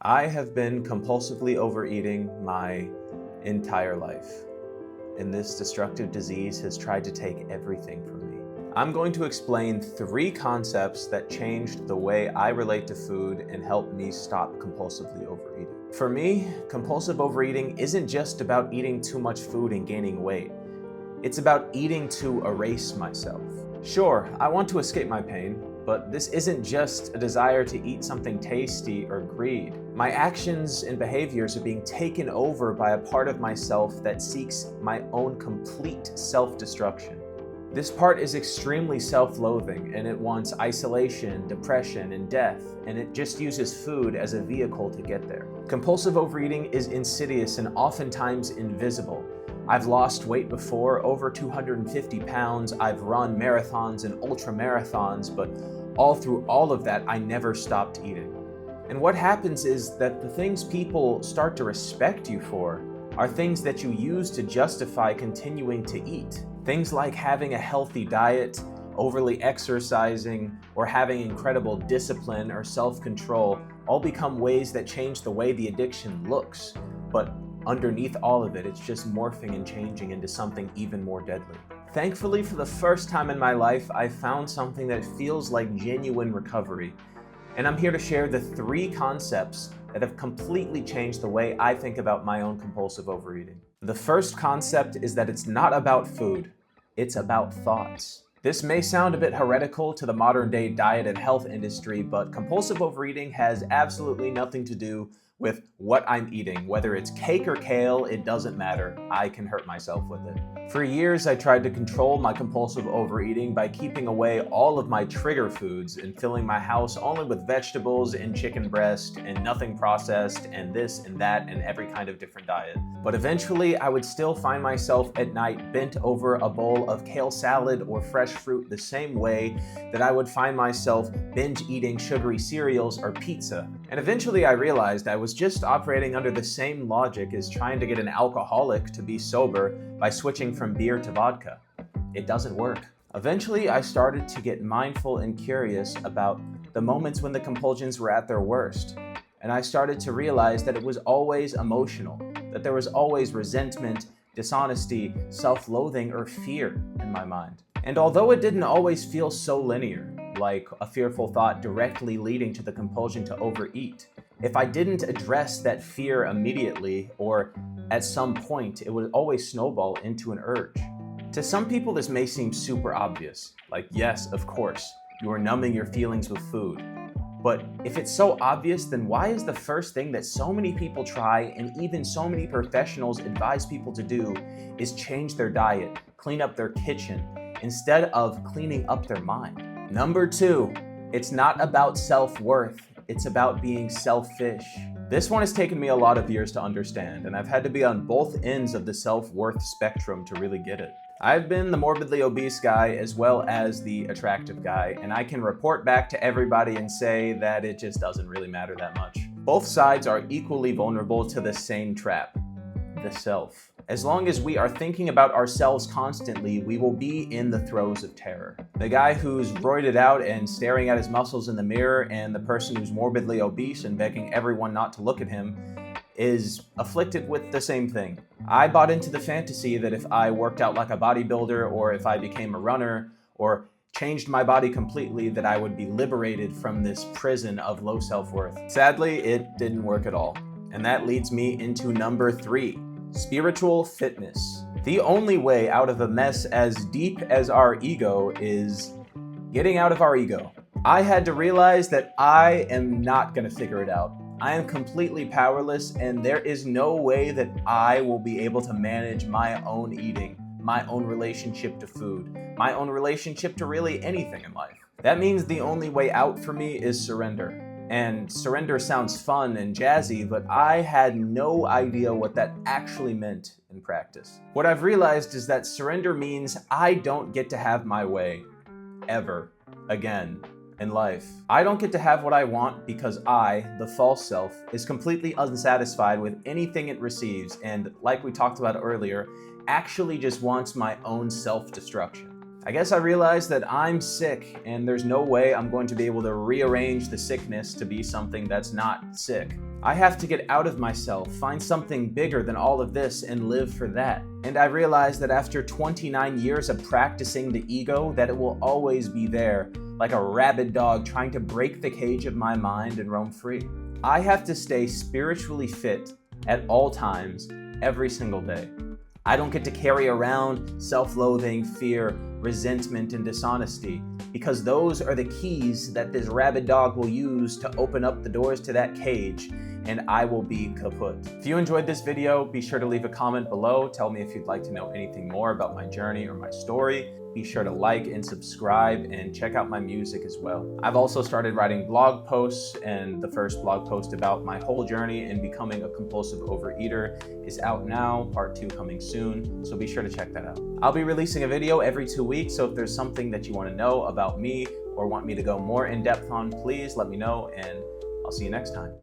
I have been compulsively overeating my entire life, and this destructive disease has tried to take everything from me. I'm going to explain 3 concepts that changed the way I relate to food and helped me stop compulsively overeating. For me, compulsive overeating isn't just about eating too much food and gaining weight. It's about eating to erase myself. Sure, I want to escape my pain, but this isn't just a desire to eat something tasty or greed. My actions and behaviors are being taken over by a part of myself that seeks my own complete self-destruction. This part is extremely self-loathing, and it wants isolation, depression, and death, and it just uses food as a vehicle to get there. Compulsive overeating is insidious and oftentimes invisible. I've lost weight before, over 250 pounds. I've run marathons and ultra marathons, but all through all of that, I never stopped eating. And what happens is that the things people start to respect you for are things that you use to justify continuing to eat. Things like having a healthy diet, overly exercising, or having incredible discipline or self-control all become ways that change the way the addiction looks. But underneath all of it, it's just morphing and changing into something even more deadly. Thankfully, for the first time in my life, I found something that feels like genuine recovery. And I'm here to share the 3 concepts that have completely changed the way I think about my own compulsive overeating. The first concept is that it's not about food, it's about thoughts. This may sound a bit heretical to the modern day diet and health industry, but compulsive overeating has absolutely nothing to do with what I'm eating. Whether it's cake or kale, it doesn't matter. I can hurt myself with it. For years, I tried to control my compulsive overeating by keeping away all of my trigger foods and filling my house only with vegetables and chicken breast and nothing processed and this and that and every kind of different diet. But eventually, I would still find myself at night bent over a bowl of kale salad or fresh fruit the same way that I would find myself binge eating sugary cereals or pizza. And eventually I realized I was just operating under the same logic as trying to get an alcoholic to be sober by switching from beer to vodka. It doesn't work. Eventually I started to get mindful and curious about the moments when the compulsions were at their worst. And I started to realize that it was always emotional, that there was always resentment, dishonesty, self-loathing, or fear in my mind. And although it didn't always feel so linear, like a fearful thought directly leading to the compulsion to overeat, if I didn't address that fear immediately or at some point, it would always snowball into an urge. To some people, this may seem super obvious, like yes, of course, you are numbing your feelings with food. But if it's so obvious, then why is the first thing that so many people try and even so many professionals advise people to do is change their diet, clean up their kitchen, instead of cleaning up their mind? Number 2, it's not about self-worth, it's about being selfish. This one has taken me a lot of years to understand, and I've had to be on both ends of the self-worth spectrum to really get it. I've been the morbidly obese guy as well as the attractive guy, and I can report back to everybody and say that it just doesn't really matter that much. Both sides are equally vulnerable to the same trap, the self. As long as we are thinking about ourselves constantly, we will be in the throes of terror. The guy who's roided out and staring at his muscles in the mirror, and the person who's morbidly obese and begging everyone not to look at him, is afflicted with the same thing. I bought into the fantasy that if I worked out like a bodybuilder, or if I became a runner, or changed my body completely, that I would be liberated from this prison of low self-worth. Sadly, it didn't work at all. And that leads me into number 3. Spiritual fitness. The only way out of a mess as deep as our ego is getting out of our ego. I had to realize that I am not going to figure it out. I am completely powerless, and there is no way that I will be able to manage my own eating, my own relationship to food, my own relationship to really anything in life. That means the only way out for me is surrender. And surrender sounds fun and jazzy, but I had no idea what that actually meant in practice. What I've realized is that surrender means I don't get to have my way, ever, again, in life. I don't get to have what I want because I, the false self, is completely unsatisfied with anything it receives and, like we talked about earlier, actually just wants my own self-destruction. I guess I realized that I'm sick and there's no way I'm going to be able to rearrange the sickness to be something that's not sick. I have to get out of myself, find something bigger than all of this, and live for that. And I realized that after 29 years of practicing the ego, that it will always be there, like a rabid dog trying to break the cage of my mind and roam free. I have to stay spiritually fit at all times, every single day. I don't get to carry around self-loathing, fear, resentment, and dishonesty, because those are the keys that this rabid dog will use to open up the doors to that cage, and I will be kaput. If you enjoyed this video, be sure to leave a comment below. Tell me if you'd like to know anything more about my journey or my story. Be sure to like and subscribe and check out my music as well. I've also started writing blog posts, and the first blog post about my whole journey in becoming a compulsive overeater is out now, part 2 coming soon, so be sure to check that out. I'll be releasing a video every 2 weeks, so if there's something that you want to know about me or want me to go more in depth on, please let me know, and I'll see you next time.